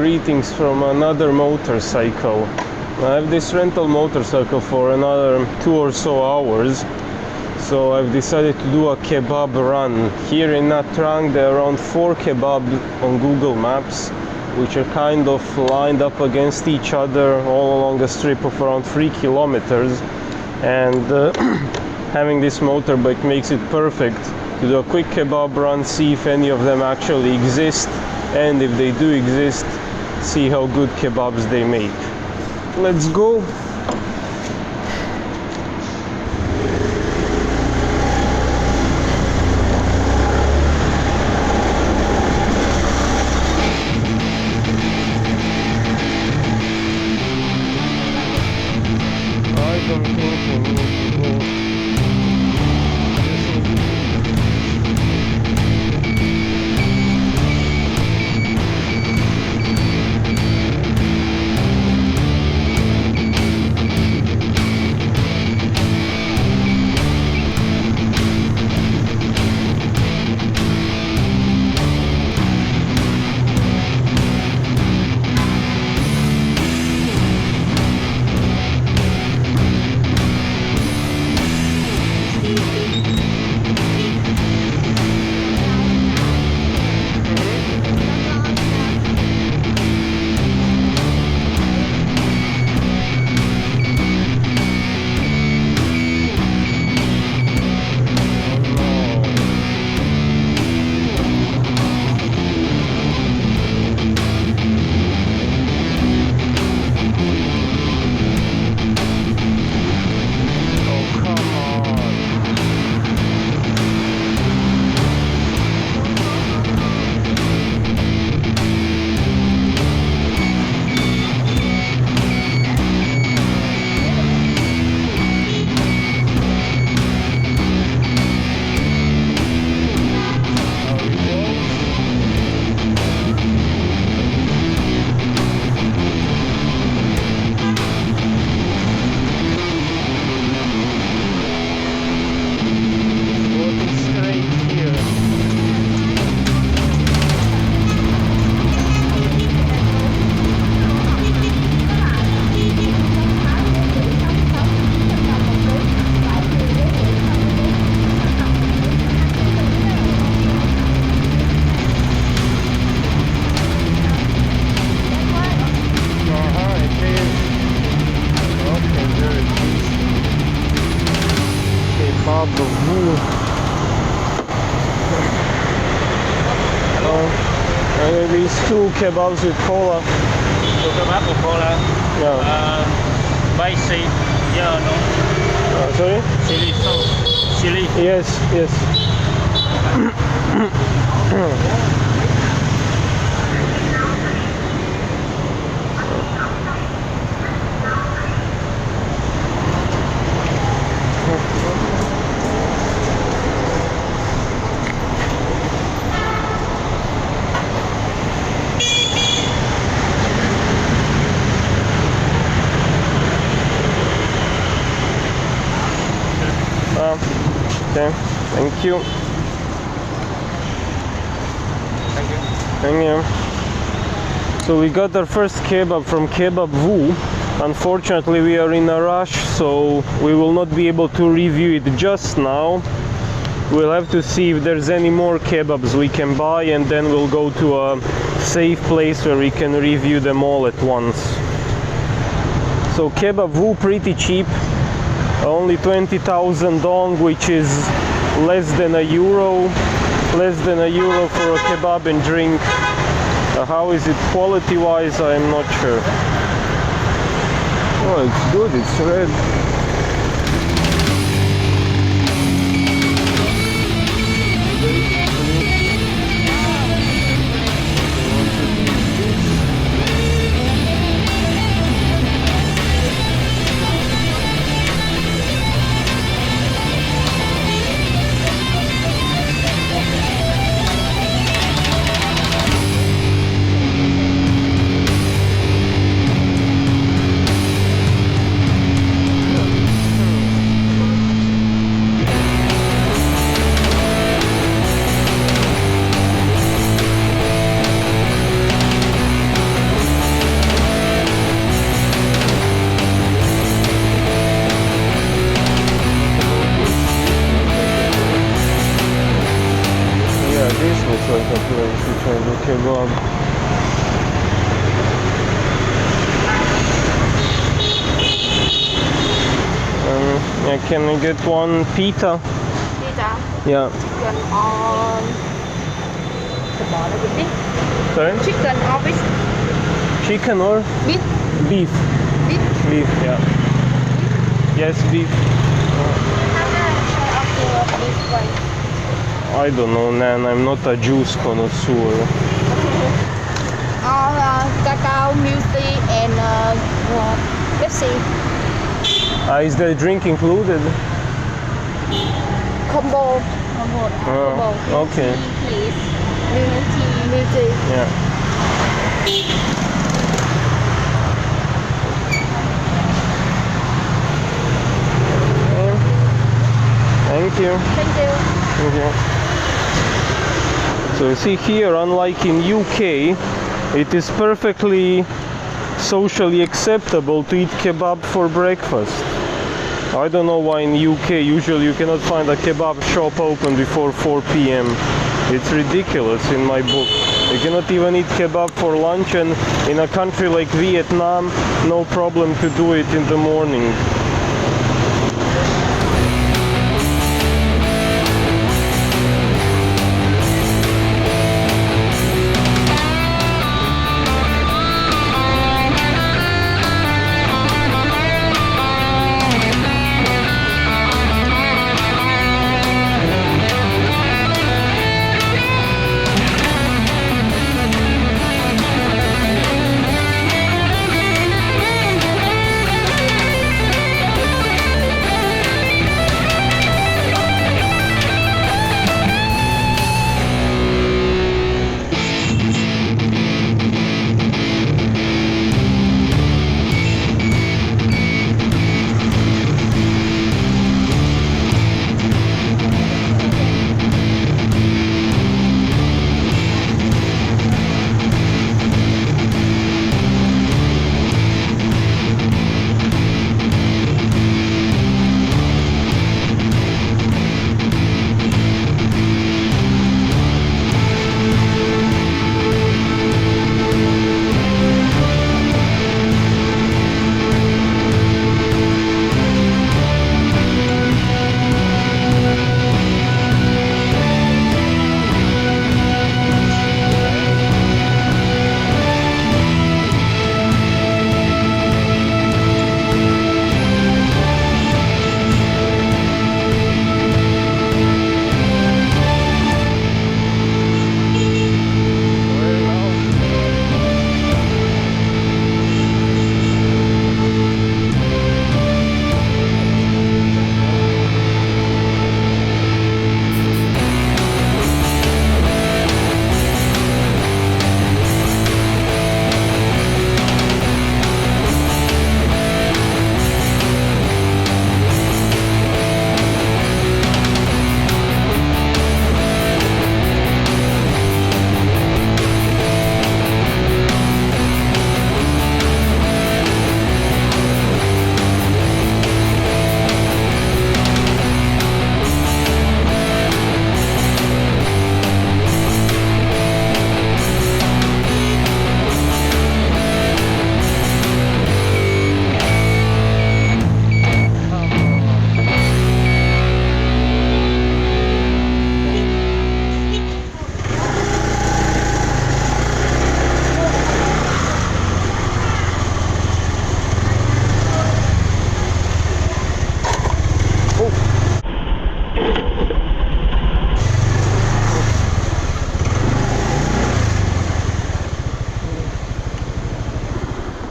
greetings from another motorcycle. I have this rental motorcycle for another 2 or so hours, so I've decided to do a kebab run. Here in Nha Trang there are around 4 kebabs on Google Maps, which are kind of lined up against each other all along a strip of around 3 kilometers, and having this motorbike makes it perfect to do a quick kebab run, see if any of them actually exist, and if they do exist, see how good kebabs they make. Let's go! I don't think we need to go. Kebab Vu. These 2 kebabs with cola. 2 kebab with cola. Yeah. Spicy. Yeah, no. Sorry? Chili sauce. Chili. Yes, yes. Okay, thank you. Thank you. Thank you. So we got our first kebab from Kebab Vu. Unfortunately we are in a rush, so we will not be able to review it just now. We'll have to see if there's any more kebabs we can buy, and then we'll go to a safe place where we can review them all at once. So Kebab Vu, pretty cheap. Only 20,000 dong, which is less than €1. Less than €1 for a kebab and drink. How is it quality wise? I'm not sure. Oh, it's good, it's red. looks like a place which I do kebab. Yeah, can I get one pita? Pizza. Yeah. Chicken on. Sorry? Chicken or beef? Chicken or Beef. beef? Beef. Beef, yeah. Yes, beef. I don't know, Nan. I'm not a juice connoisseur. Cacao, milk tea, and Pepsi. Is the drink included? Combo. Okay. Please. Milk tea. Yeah. Thank you. Thank you. Thank you. So you see here, unlike in UK, it is perfectly socially acceptable to eat kebab for breakfast. I don't know why in UK usually you cannot find a kebab shop open before 4 p.m. It's ridiculous in my book. You cannot even eat kebab for lunch, and in a country like Vietnam, no problem to do it in the morning.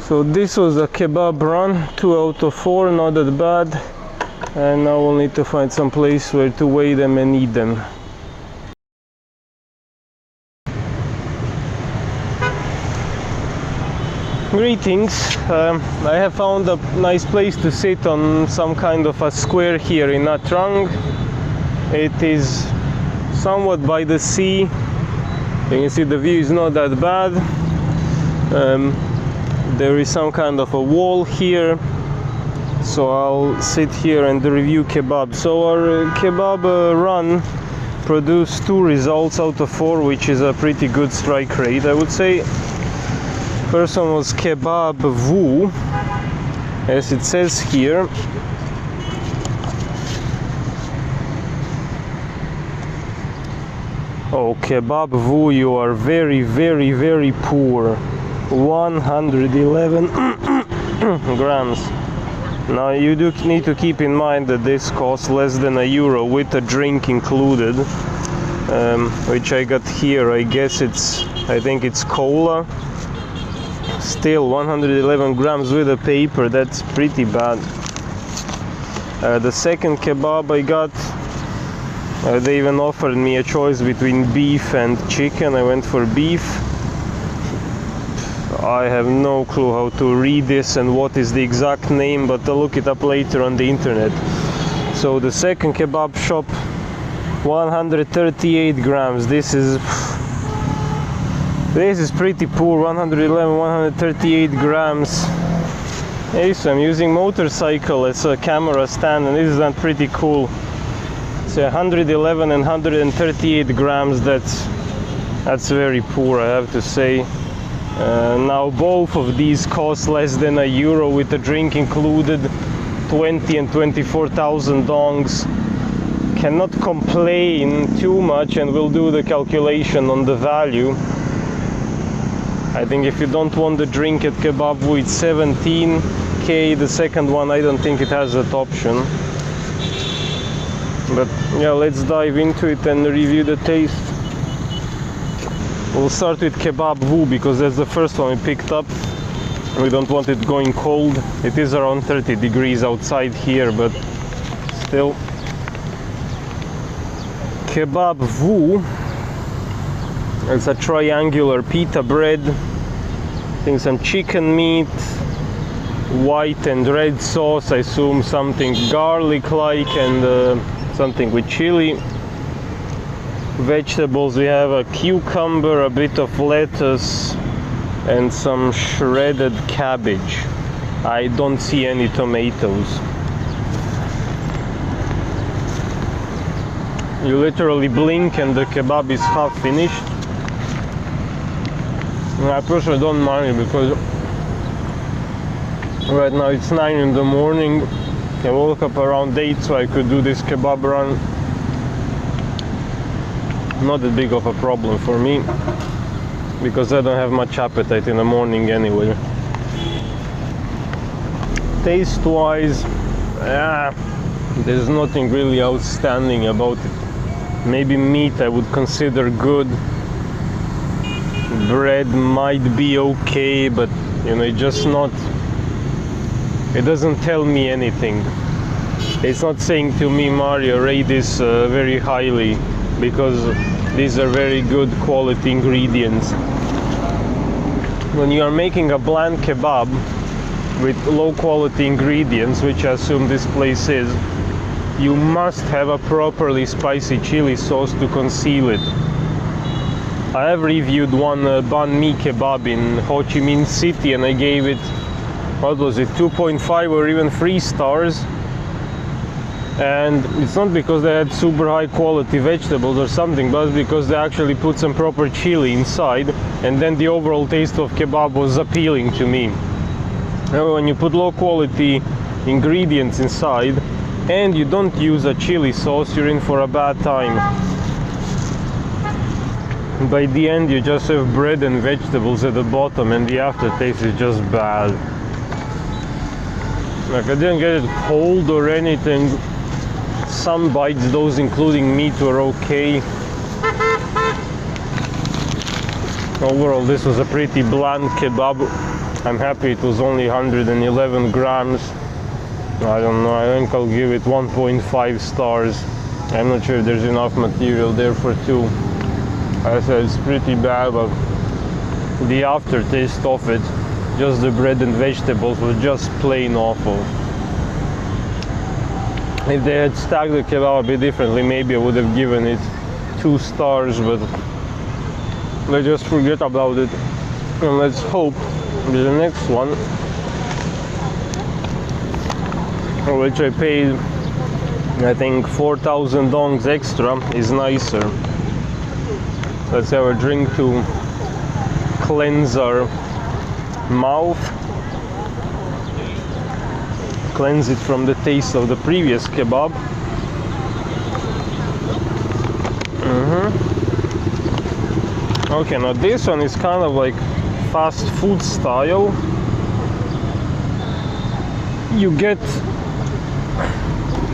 So this was a kebab run, 2 out of 4, not that bad. And now we'll need to find some place where to weigh them and eat them. Greetings. I have found a nice place to sit on some kind of a square here in Nha Trang. It is somewhat by the sea. You can see the view is not that bad. There is some kind of a wall here, so I'll sit here and review kebab. So our kebab run produced 2 results out of 4, which is a pretty good strike rate, I would say. First one was Kebab Vu, as it says here. Oh, Kebab Vu, you are very, very, very poor. 111 grams. Now you do need to keep in mind that this costs less than €1 with a drink included, which I got here. I think it's cola. Still 111 grams with a paper, that's pretty bad. The second kebab I got, they even offered me a choice between beef and chicken. I went for beef. I have no clue how to read this and what is the exact name, but I'll look it up later on the internet. So the second kebab shop, 138 grams. This is pretty poor. 111, 138 grams. Hey, so I'm using motorcycle as a camera stand, and this is not pretty cool. So 111 and 138 grams. That's very poor, I have to say. Now both of these cost less than €1 with the drink included, 20 and 24,000 dongs. Cannot complain too much, and we'll do the calculation on the value. I think if you don't want the drink at Kebab Vu, it's 17k. The second one, I don't think it has that option. But yeah, let's dive into it and review the taste. We'll start with Kebab Vu because that's the first one we picked up. We don't want it going cold. It is around 30 degrees outside here, but still. Kebab Vu. It's a triangular pita bread. I think some chicken meat, white and red sauce. I assume something garlic-like, and something with chili. Vegetables, we have a cucumber, a bit of lettuce, and some shredded cabbage. I don't see any tomatoes. You literally blink and the kebab is half finished. I personally don't mind it because right now it's 9 in the morning. I woke up around 8 so I could do this kebab run. Not that big of a problem for me because I don't have much appetite in the morning anyway. Taste wise, there's nothing really outstanding about it. Maybe meat I would consider good. Bread might be okay, but you know, it doesn't tell me anything. It's not saying to me, Mario, rate this very highly, because these are very good quality ingredients. When you are making a bland kebab with low quality ingredients, which I assume this place is, you must have a properly spicy chili sauce to conceal it. I have reviewed one banh mi kebab in Ho Chi Minh City, and I gave it, what was it, 2.5 or even 3 stars. And it's not because they had super high quality vegetables or something, but it's because they actually put some proper chili inside, and then the overall taste of kebab was appealing to me. Now, when you put low quality ingredients inside and you don't use a chili sauce, you're in for a bad time. By the end you just have bread and vegetables at the bottom, and the aftertaste is just bad. Like, I didn't get it cold or anything. Some bites, those including meat, were okay. Overall, this was a pretty bland kebab. I'm happy it was only 111 grams. I don't know, I think I'll give it 1.5 stars. I'm not sure if there's enough material there for 2. I said it's pretty bad, but the aftertaste of it, just the bread and vegetables, was just plain awful. If they had stacked the kebab a bit differently, maybe I would have given it 2 stars, but let's just forget about it. And let's hope the next one, which I paid I think 4,000 dongs extra is nicer. Let's have a drink to cleanse our mouth, cleanse it from the taste of the previous kebab. Okay, now this one is kind of like fast food style. You get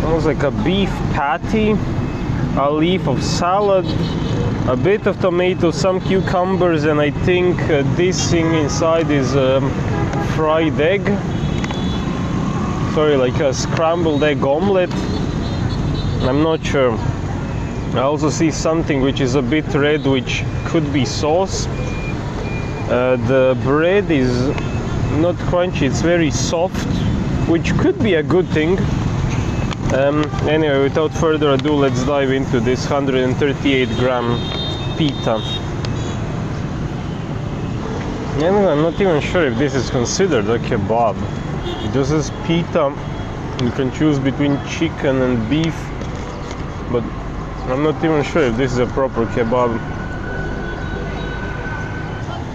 almost like a beef patty, a leaf of salad, a bit of tomato, some cucumbers, and I think this thing inside is fried egg. Sorry, like a scrambled egg omelette. I'm not sure. I also see something which is a bit red, which could be sauce. The bread is not crunchy, it's very soft, which could be a good thing. Anyway, without further ado, let's dive into this 138 gram pita. And I'm not even sure if this is considered a kebab. This is pita. You can choose between chicken and beef, but I'm not even sure if this is a proper kebab.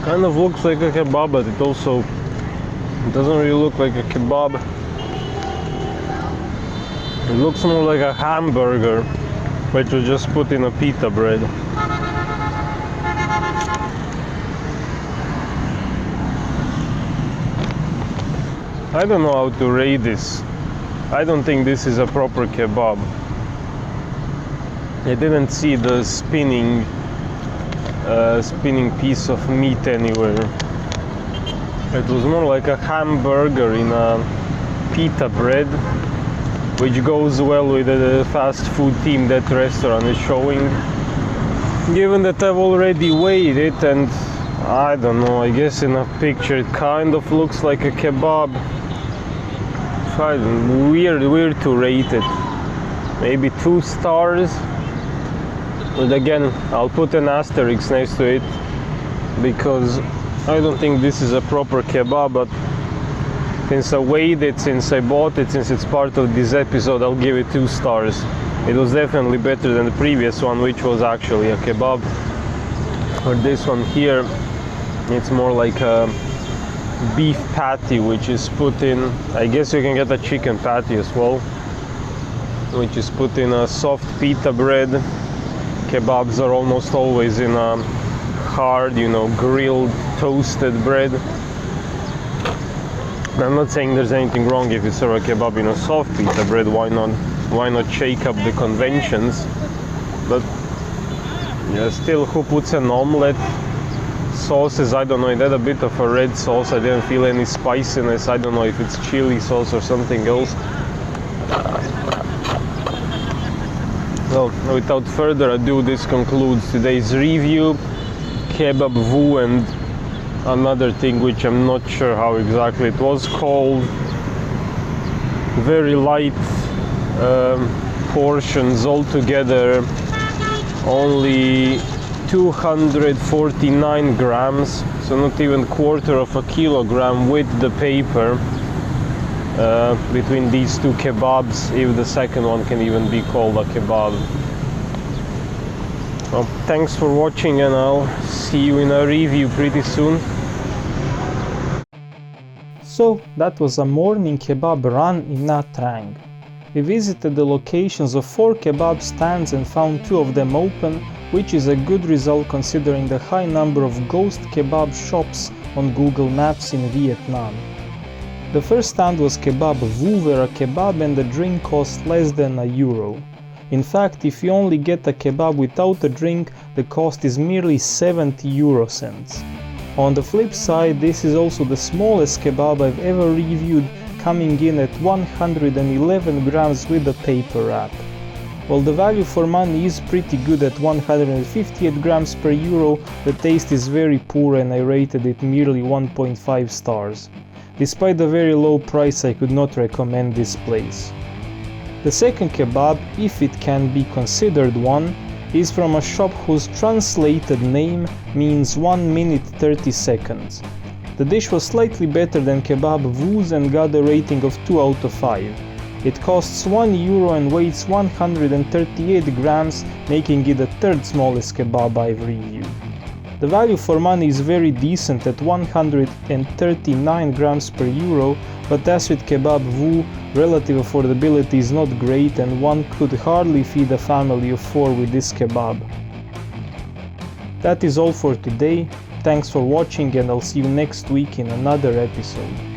Kind of looks like a kebab, but it also doesn't really look like a kebab. It looks more like a hamburger, which you just put in a pita bread. I don't know how to rate this. I don't think this is a proper kebab. I didn't see the spinning piece of meat anywhere. It was more like a hamburger in a pita bread, which goes well with the fast food theme that restaurant is showing. Given that I've already weighed it, and I don't know, I guess in a picture it kind of looks like a kebab. Weird to rate it. Maybe 2 stars. But again, I'll put an asterisk next to it because I don't think this is a proper kebab, but since I weighed it, since I bought it, since it's part of this episode, I'll give it 2 stars. It was definitely better than the previous one, which was actually a kebab. Or this one here, it's more like a beef patty, which is put in, I guess you can get a chicken patty as well, which is put in a soft pita bread. Kebabs are almost always in a hard, grilled, toasted bread. I'm not saying there's anything wrong if you serve a kebab in a soft pita bread. Why not shake up the conventions? But yeah, still, who puts an omelette? Sauces, I don't know, it had a bit of a red sauce. I didn't feel any spiciness. I don't know if it's chili sauce or something else. Well, without further ado, this concludes today's review. Kebab Vu and another thing which I'm not sure how exactly it was called. Very light portions altogether, only 249 grams, so not even quarter of a kilogram with the paper between these 2 kebabs, if the second one can even be called a kebab. Well, thanks for watching, and I'll see you in a review pretty soon. So that was a morning kebab run in Nha Trang. We visited the locations of 4 kebab stands and found 2 of them open, which is a good result considering the high number of ghost kebab shops on Google Maps in Vietnam. The first stand was Kebab Vu, where a kebab and a drink cost less than €1. In fact, if you only get a kebab without a drink, the cost is merely 70 euro cents. On the flip side, this is also the smallest kebab I've ever reviewed, coming in at 111 grams with a paper wrap. While the value for money is pretty good at 158 grams per euro, the taste is very poor and I rated it merely 1.5 stars. Despite the very low price, I could not recommend this place. The second kebab, if it can be considered one, is from a shop whose translated name means 1 minute 30 seconds. The dish was slightly better than Kebab Vu's and got a rating of 2 out of 5. It costs €1 and weighs 138 grams, making it the third smallest kebab I've reviewed. The value for money is very decent at 139 grams per euro, but as with Kebab Vu, relative affordability is not great and one could hardly feed a family of 4 with this kebab. That is all for today. Thanks for watching and I'll see you next week in another episode.